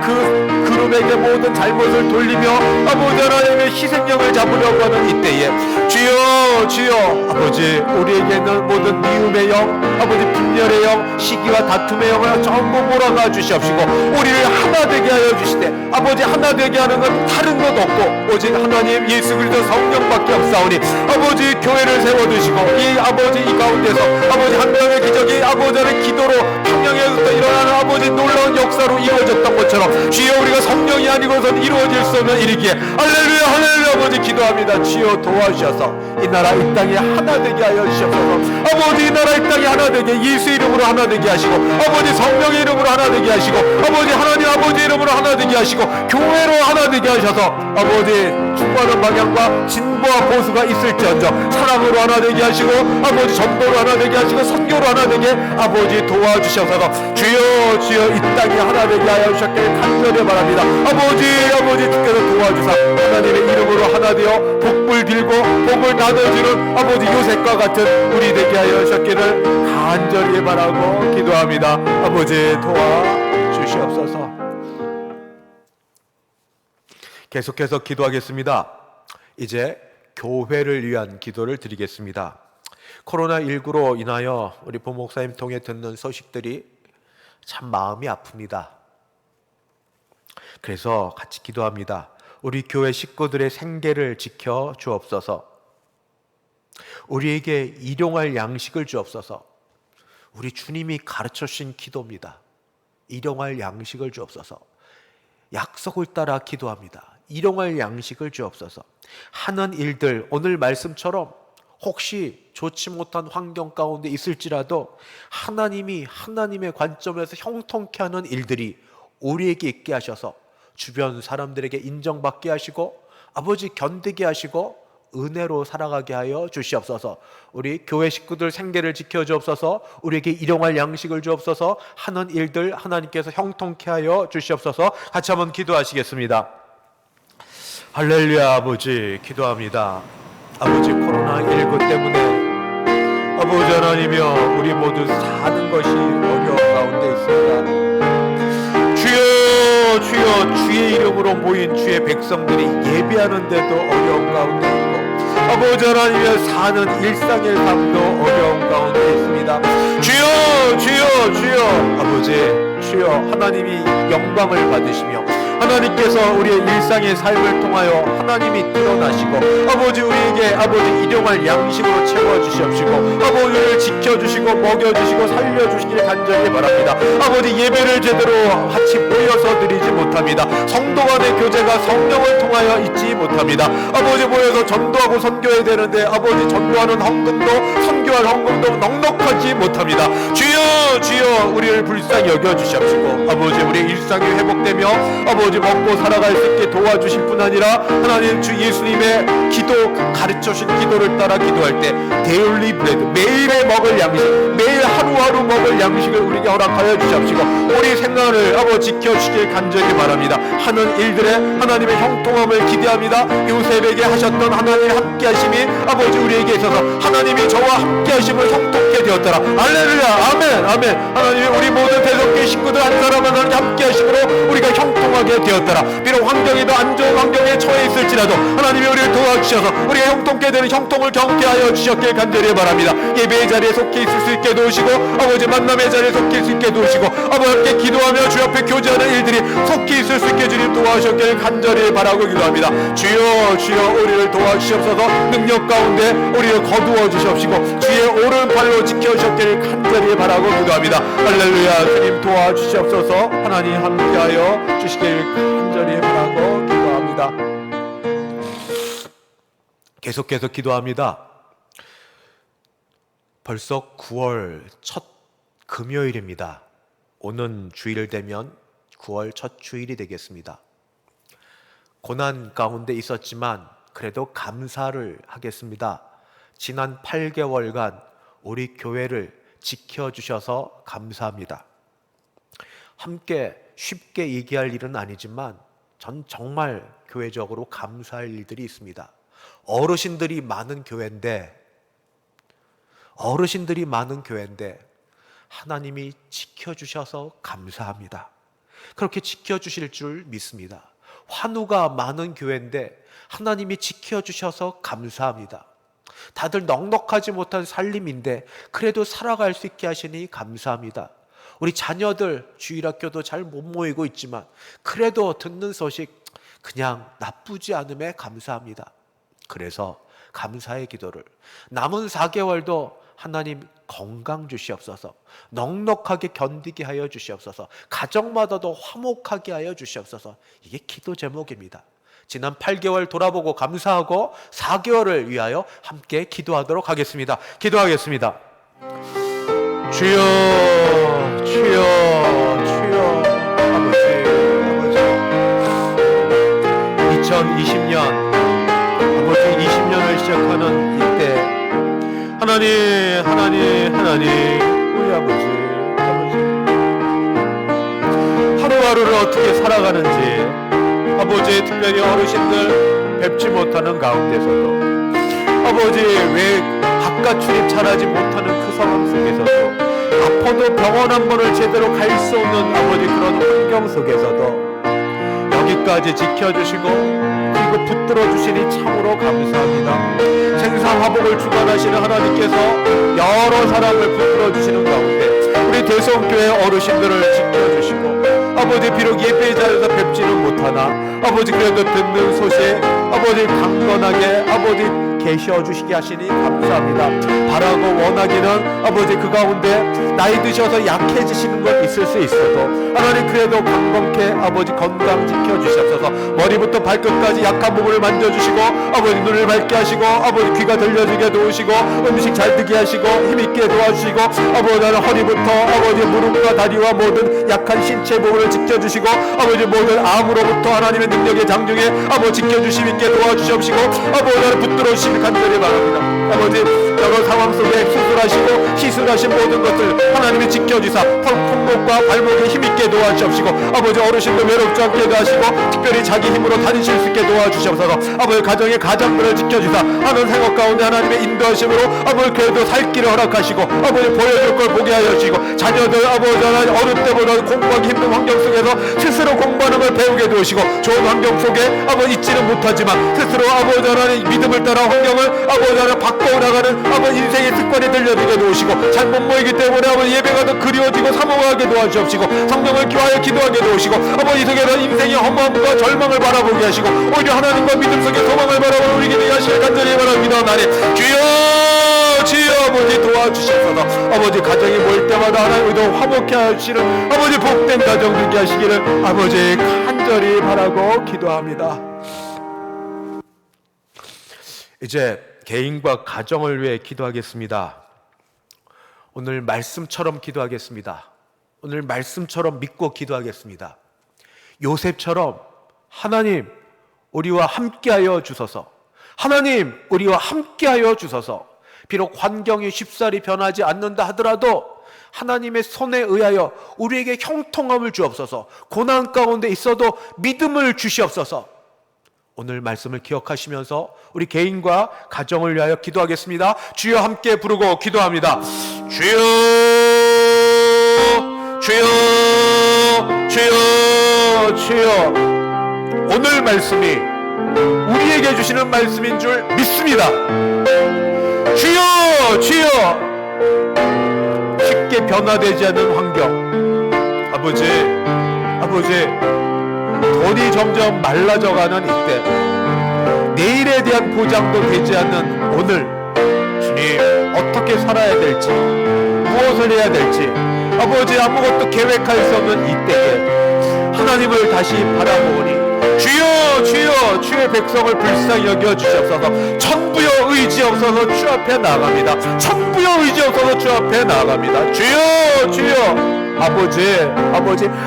C: 그 그룹에게 모든 잘못을 돌리며 아버지 하나님의 희생령을 잡으려고 하는 이때에 주여 주여 아버지 우리에게는 모든 미움의 영 아버지 분열의 영 시기와 다툼의 영을 전부 몰아가 주시옵시고 우리를 하나 되게 하여 주시되 아버지 하나 되게 하는 건 다른 것 없고 오직 하나님 예수 그리스도 성령밖에 없사오니 아버지 교회를 세워두시고 이 아버지 이 가운데서 아버지 한 명의 기적이 아버지의 기도로 평양에서 일어나는 아버지 놀라운 역사로 이루어졌던 것처럼 주여 우리가 성령이 아니고선 이루어질 수 없는 일이기에 할렐루야 할렐루야 아버지 기도합니다. 주여 도와주셔서 이 나라 이 땅에 하나 되게 하여 주시옵소서. 아버지 이 나라 이 땅에 하나 되게 예수 이름으로 하나 되게 하시고 아버지 성령의 이름으로 하나 되게 하시고 아버지 하나님 아버지 이름으로 하나 되게 하시고 교회로 하나 되게 하셔서 아버지 충고하는 방향과 진보와 보수가 있을지언정 사랑으로 하나 되게 하시고 아버지 전도로 하나 되게 하시고 선교로 하나 되게 아버지 도와주셔서 주여 주여 이 땅에 하나 되게 하여 주셨기를 간절히 바랍니다. 아버지 주께서 도와주사 하나님의 이름으로 하나 되어 복을 빌고 복을 나눠주는 아버지 요셉과 같은 우리 되게 하여 주셨기를 간절히 바라고 기도합니다. 아버지 도와주시옵소서. 계속해서 기도하겠습니다. 이제 교회를 위한 기도를 드리겠습니다. 코로나19로 인하여 우리 부목사님 통해 듣는 소식들이 참 마음이 아픕니다. 그래서 같이 기도합니다. 우리 교회 식구들의 생계를 지켜 주옵소서. 우리에게 일용할 양식을 주옵소서. 우리 주님이 가르쳐 주신 기도입니다. 일용할 양식을 주옵소서. 약속을 따라 기도합니다. 일용할 양식을 주옵소서. 하는 일들 오늘 말씀처럼 혹시 좋지 못한 환경 가운데 있을지라도 하나님이 하나님의 관점에서 형통케 하는 일들이 우리에게 있게 하셔서 주변 사람들에게 인정받게 하시고 아버지 견디게 하시고 은혜로 살아가게 하여 주시옵소서. 우리 교회 식구들 생계를 지켜주옵소서. 우리에게 일용할 양식을 주옵소서. 하는 일들 하나님께서 형통케 하여 주시옵소서. 같이 한번 기도하시겠습니다. 할렐루야. 아버지 기도합니다. 아버지 코로나19 때문에 아버지 하나님이여 우리 모두 사는 것이 어려운 가운데 있습니다. 주여 주여 주의 이름으로 모인 주의 백성들이 예배하는데도 어려운 가운데 있고 아버지 하나님이여 사는 일상의 삶도 어려운 가운데 있습니다. 주여 주여 주여 아버지 주여 하나님이 영광을 받으시며 하나님께서 우리의 일상의 삶을 통하여 하나님이 드러나시고 아버지 우리에게 아버지 일용할 양식으로 채워주시옵시고 아버지를 지켜주시고 먹여주시고 살려주시길 간절히 바랍니다. 아버지 예배를 제대로 같이 모여서 드리지 못합니다. 성도 간의 교제가 성령을 통하여 있지 못합니다. 아버지 모여서 전도하고 선교해야 되는데 아버지 전도하는 헌금도 선교할 헌금도 넉넉하지 못합니다. 주여 주여 우리를 불쌍히 여겨주시옵시고 아버지 우리의 일상이 회복되며 아버지 먹고 살아갈 수 있게 도와주실 뿐 아니라 하나님 주 예수님의 기도 가르쳐주신 기도를 따라 기도할 때 데일리 브레드 매일에 먹을 양식 매일 하루하루 먹을 양식을 우리에게 허락하여 주시옵시고 우리 생활을 아버지 지켜주시길 간절히 바랍니다. 하는 일들에 하나님의 형통함을 기대합니다. 요셉에게 하셨던 하나님의 함께하심이 아버지 우리에게 있어서 하나님이 저와 함께하심을 형통케 되었더라. 할렐루야 아멘 아멘. 하나님이 우리 모든 대속교회 식구들 한 사람 한 사람 함께하심으로 우리가 형통하게 되었더라. 비록 환경이 더 안 좋은 환경에 처해 있을지라도 하나님이 우리를 도와주셔서 우리가 형통케 되는 형통을 경험케 하여 주셨길 간절히 바랍니다. 예배의 자리에 속해 있을 수 있게 도우시고 아버지 만남의 자리에 속해 있을 수 있게 도우시고 아버지 함께 기도하며 주 앞에 교제하는 일들이 속해 있을 수 있게 주님 도와주셨길 간절히 바라고 기도합니다. 주여 주여 우리를 도와주시옵소서. 능력 가운데 우리를 거두어 주시옵시고 주의 오른팔로 지켜주셨길 간절히 바라고 기도합니다. 할렐루야. 주님 도와주시옵소서. 하나님 함께하여 주시길 간절히 바라고 기도합니다. 계속해서 기도합니다. 벌써 9월 첫 금요일입니다. 오는 주일 되면 9월 첫 주일이 되겠습니다. 고난 가운데 있었지만 그래도 감사를 하겠습니다. 지난 8개월간 우리 교회를 지켜주셔서 감사합니다. 함께 쉽게 얘기할 일은 아니지만 전 정말 교회적으로 감사할 일들이 있습니다. 어르신들이 많은 교회인데 하나님이 지켜주셔서 감사합니다. 그렇게 지켜주실 줄 믿습니다. 환우가 많은 교회인데 하나님이 지켜주셔서 감사합니다. 다들 넉넉하지 못한 살림인데 그래도 살아갈 수 있게 하시니 감사합니다. 우리 자녀들 주일학교도 잘 못 모이고 있지만 그래도 듣는 소식 그냥 나쁘지 않음에 감사합니다. 그래서 감사의 기도를 남은 4개월도 하나님 건강 주시옵소서, 넉넉하게 견디게 하여 주시옵소서, 가정마다도 화목하게 하여 주시옵소서. 이게 기도 제목입니다. 지난 8개월 돌아보고 감사하고 4개월을 위하여 함께 기도하도록 하겠습니다. 기도하겠습니다. 주여, 주여, 주여. 아버지 2020년 아버지 20년을 시작하는 이때 하나님 우리 아버지 하루하루를 어떻게 살아가는지 아버지 특별히 어르신들 뵙지 못하는 가운데서도 아버지 왜 바깥 출입 잘하지 못하는 그 상황 속에서도 아파도 병원 한 번을 제대로 갈 수 없는 아버지 그런 환경 속에서도 여기까지 지켜주시고 그리고 붙들어 주시니 참으로 감사합니다. 생사화복을 주관하시는 하나님께서 여러 사람을 붙들어 주시는 가운데 우리 대성교회 어르신들을 지켜주시고 아버지 비록 예배의 자리에서 뵙지는 못하나 아버지 그래도 듣는 소식 아버지 강건하게 아버지 계셔 주시게 하시니 감사합니다. 바라고 원하기는 아버지 그 가운데 나이 드셔서 약해지시는 것 있을 수 있어도 하나님 그래도 강건케 아버지 건강 지켜주시옵소서. 머리부터 발끝까지 약한 부분을 만져주시고 아버지 눈을 밝게 하시고 아버지 귀가 들려지게 도우시고 음식 잘 드게 하시고 힘있게 도와주시고 아버지 나는 허리부터 아버지 무릎과 다리와 모든 약한 신체 부분을 지켜주시고 아버지 모든 암으로부터 하나님의 능력의 장중에 아버지 지켜주심 있게 도와주시옵시고 아버지 나를 붙들어 주시면 간절히 바랍니다. 아버지 여러 상황 속에 수술하시고 시술하신 모든 것을 하나님이 지켜주사 손목과 발목에 힘있게 도와주시옵시고 아버지 어르신도 외롭지 않게 하시고 특별히 자기 힘으로 다니실 수 있게 도와주시옵소서. 아버지 가정의 가장들을 지켜주사 하는 생각 가운데 하나님의 인도하심으로 아버지 그래도 살 길을 허락하시고 아버지 보여줄 걸 보게 하여 주시고 자녀들 아버지 하나님 어느 때보다 공부하기 힘든 환경 속에서 스스로 공부하는 걸 배우게 도우시고 좋은 환경 속에 아버지 있지는 못하지만 스스로 아버지 하나님 믿음을 따라 환경을 아버지 하나님 바꿔 나가는 아버지 인생의 습관이 들려주게 도우시고 잘 못 모이기 때문에 아버지 예배가 더 그리워지고 사모하게 도와주옵시고 성령을 기하여 기도하게 도우시고 아버지 속에서 인생의 허무함과 절망을 바라보게 하시고 오히려 하나님과 믿음 속에 소망을 바라보는 우리 기도에 하시길 간절히 바랍니다. 나니 주여 아버지 도와주시옵소서. 아버지 가정이 모일 때마다 하나님 더 화목해 하시는 아버지 복된 가정 되게 하시기를 아버지 간절히 바라고 기도합니다. 이제 개인과 가정을 위해 기도하겠습니다. 오늘 말씀처럼 기도하겠습니다. 오늘 말씀처럼 믿고 기도하겠습니다. 요셉처럼 하나님 우리와 함께하여 주소서. 하나님 우리와 함께하여 주소서. 비록 환경이 쉽사리 변하지 않는다 하더라도 하나님의 손에 의하여 우리에게 형통함을 주옵소서. 고난 가운데 있어도 믿음을 주시옵소서. 오늘 말씀을 기억하시면서 우리 개인과 가정을 위하여 기도하겠습니다. 주여 함께 부르고 기도합니다. 주여 주여 주여 주여. 오늘 말씀이 우리에게 주시는 말씀인 줄 믿습니다. 주여 주여. 쉽게 변화되지 않는 환경 아버지 돈이 점점 말라져가는 이때 내일에 대한 보장도 되지 않는 오늘 주님 어떻게 살아야 될지 무엇을 해야 될지 아버지 아무것도 계획할 수 없는 이때에 하나님을 다시 바라보니 주여 주의 백성을 불쌍히 여겨 주시옵소서. 천부여 의지옵소서. 주 앞에 나아갑니다. 천부여 의지옵소서. 주 앞에 나아갑니다. 주여 아버지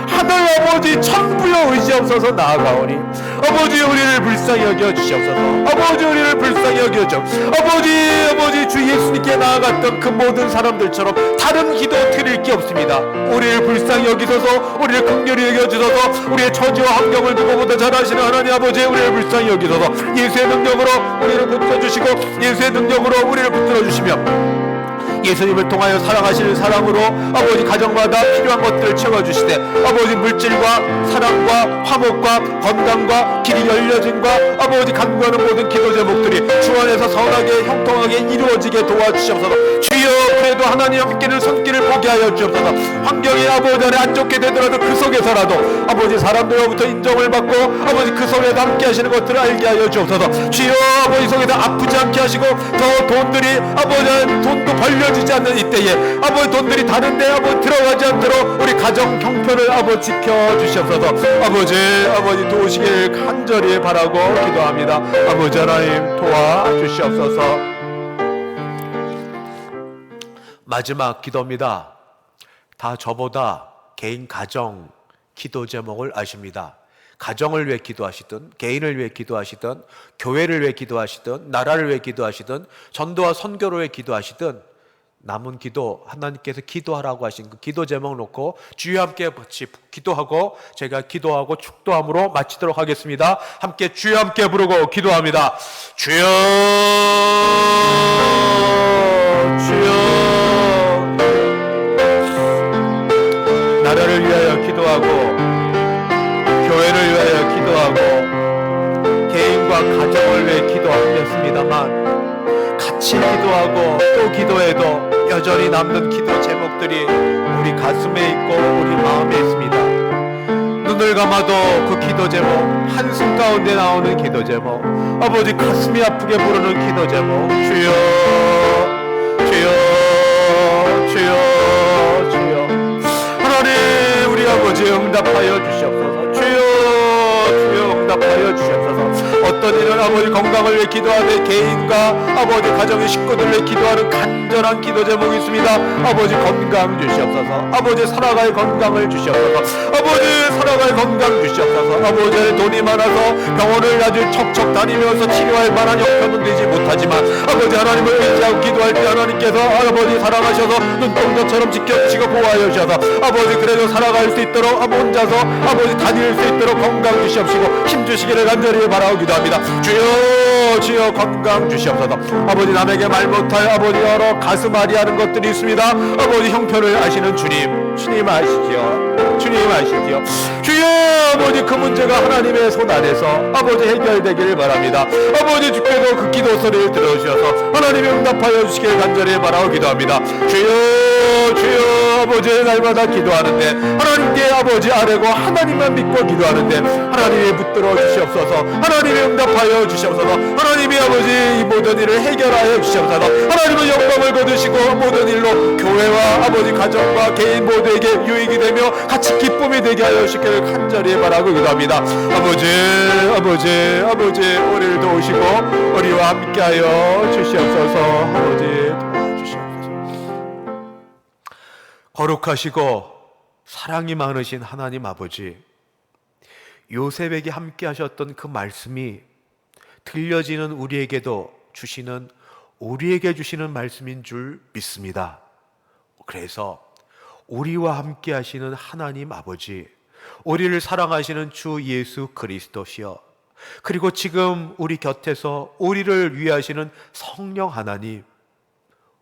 C: 하늘 아버지 천부여 의지없어서 나아가오니 아버지 우리를 불쌍히 여겨 주시옵소서. 아버지 우리를 불쌍히 여겨 주옵소서. 아버지 주 예수님께 나아갔던 그 모든 사람들처럼 다른 기도 드릴 게 없습니다. 우리를 불쌍히 여기소서. 우리를 긍휼히 여겨 주소서. 우리의 처지와 환경을 누구보다 잘 아시는 하나님 아버지, 우리를 불쌍히 여기소서. 예수의 능력으로 우리를 붙들어 주시고 예수의 능력으로 우리를 붙들어 주시며 예수님을 통하여 사랑하시는 사랑으로 아버지 가정마다 필요한 것들을 채워주시되 아버지 물질과 사랑과 화목과 건강과 길이 열려짐과 아버지 간구하는 모든 기도 제목들이 주 안에서 선하게 형통하게 이루어지게 도와주시옵소서. 주여, 그래도 하나님 함께는 손길을 보게 하여 주옵소서. 환경이 아버지 안에 안 좋게 되더라도 그 속에서라도 아버지 사람들로부터 인정을 받고 아버지 그 속에서 함께 하시는 것들을 알게 하여 주옵소서. 주여, 아버지 속에서 아프지 않게 하시고 더 돈들이 아버지 돈도 벌려지지 않는 이때에 아버지 돈들이 다른데 아버지 들어가지 않도록 우리 가정 형편을 아버지 지켜주시옵소서. 아버지 도우시길 간절히 바라고 기도합니다. 아버지 하나님 도와주시옵소서. 마지막 기도입니다. 다 저보다 개인 가정 기도 제목을 아십니다. 가정을 위해 기도하시든 개인을 위해 기도하시든 교회를 위해 기도하시든 나라를 위해 기도하시든 전도와 선교를 위해 기도하시든 남은 기도 하나님께서 기도하라고 하신 그 기도 제목 놓고 주여 함께 같이 기도하고 제가 기도하고 축도함으로 마치도록 하겠습니다. 함께 주여 함께 부르고 기도합니다. 주여 나라를 위하여 기도하고 교회를 위하여 기도하고 개인과 가정을 위해 기도하겠습니다만 같이 기도하고 또 기도해도 여전히 남는 기도 제목들이 우리 가슴에 있고 우리 마음에 있습니다. 눈을 감아도 그 기도 제목, 한숨 가운데 나오는 기도 제목, 아버지 가슴이 아프게 부르는 기도 제목, 주여 하나님 우리 아버지 응답하여 주시옵소서. 주여 응답하여 주시옵소서. 어떤 일은 아버지 건강을 위해 기도하되 개인과 아버지 가정의 식구들을 위해 기도하는 간절한 기도 제목이 있습니다. 아버지 건강 주시옵소서. 아버지 살아갈 건강을 주시옵소서. 아버지 살아갈 건강 주시옵소서. 아버지 돈이 많아서 병원을 아주 척척 다니면서 치료할 만한 형편은 되지 못하지만 아버지 하나님을 의지하고 기도할 때 하나님께서 아버지 사랑하셔서 눈동자처럼 지켜주시고 보호하여 주셔서 아버지 그래도 살아갈 수 있도록 혼자서 아버지 다닐 수 있도록 건강 주시옵시고 힘 주시기를 간절히 바라고 기도합니다. 주여 건강 주시옵소서. 아버지 남에게 말 못할 아버지 여러 가슴 앓이 하는 것들이 있습니다. 아버지 형편을 아시는 주님 아시지요. 주여 아버지 그 문제가 하나님의 손 아래서 아버지 해결되기를 바랍니다. 아버지 주께서 그 기도 소리를 들어주셔서 하나님이 응답하여 주시길 간절히 바라고 기도합니다. 주여 아버지 날마다 기도하는데 하나님께 아버지 아뢰고 하나님만 믿고 기도하는데 하나님이 붙들어 주시옵소서. 하나님이 응답하여 주시옵소서. 하나님이 아버지 이 모든 일을 해결하여 주시옵소서. 하나님은 영광을 거두시고 모든 일로 교회와 아버지 가정과 개인 모두에게 유익이 되며 같이 기쁨이 되게 하여 주시기를 간절히 바라고 기도합니다. 아버지 우리를 도우시고 우리와 함께하여 주시옵소서. 아버지 도와주시옵소서. 거룩하시고 사랑이 많으신 하나님 아버지, 요셉에게 함께 하셨던 그 말씀이 들려지는 우리에게 주시는 말씀인 줄 믿습니다. 그래서 우리와 함께 하시는 하나님 아버지, 우리를 사랑하시는 주 예수 그리스도시여, 그리고 지금 우리 곁에서 우리를 위하시는 성령 하나님,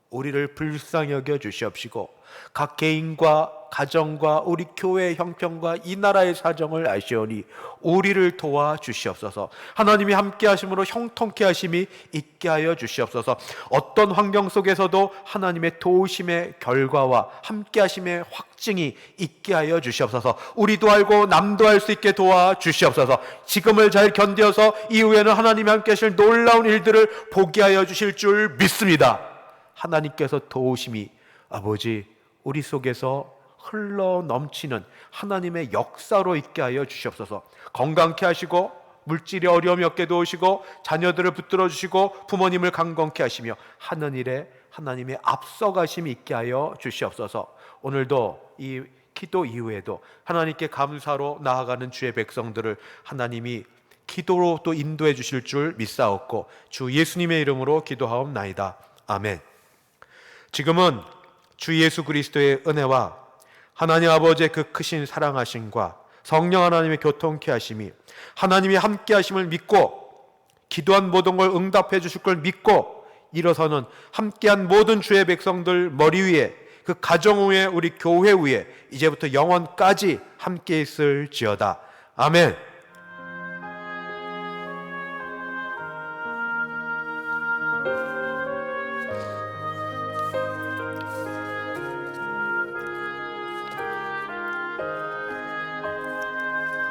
C: 우리를 불쌍히 여겨 주시옵시고 각 개인과 가정과 우리 교회의 형편과 이 나라의 사정을 아시오니 우리를 도와주시옵소서. 하나님이 함께 하심으로 형통케 하심이 있게 하여 주시옵소서. 어떤 환경 속에서도 하나님의 도우심의 결과와 함께 하심의 확증이 있게 하여 주시옵소서. 우리도 알고 남도 알 수 있게 도와주시옵소서. 지금을 잘 견뎌서 이후에는 하나님이 함께 하실 놀라운 일들을 보게 하여 주실 줄 믿습니다. 하나님께서 도우심이 아버지 우리 속에서 흘러 넘치는 하나님의 역사로 있게 하여 주시옵소서. 건강케 하시고 물질의 어려움이 없게 도우시고 자녀들을 붙들어 주시고 부모님을 강건케 하시며 하는 일에 하나님의 앞서가심이 있게 하여 주시옵소서. 오늘도 이 기도 이후에도 하나님께 감사로 나아가는 주의 백성들을 하나님이 기도로 또 인도해 주실 줄 믿사옵고 주 예수님의 이름으로 기도하옵나이다. 아멘. 지금은 주 예수 그리스도의 은혜와 하나님 아버지의 그 크신 사랑하심과 성령 하나님의 교통케 하심이 하나님이 함께 하심을 믿고 기도한 모든 걸 응답해 주실 걸 믿고 일어서는 함께한 모든 주의 백성들 머리 위에 그 가정 위에 우리 교회 위에 이제부터 영원까지 함께 있을지어다. 아멘.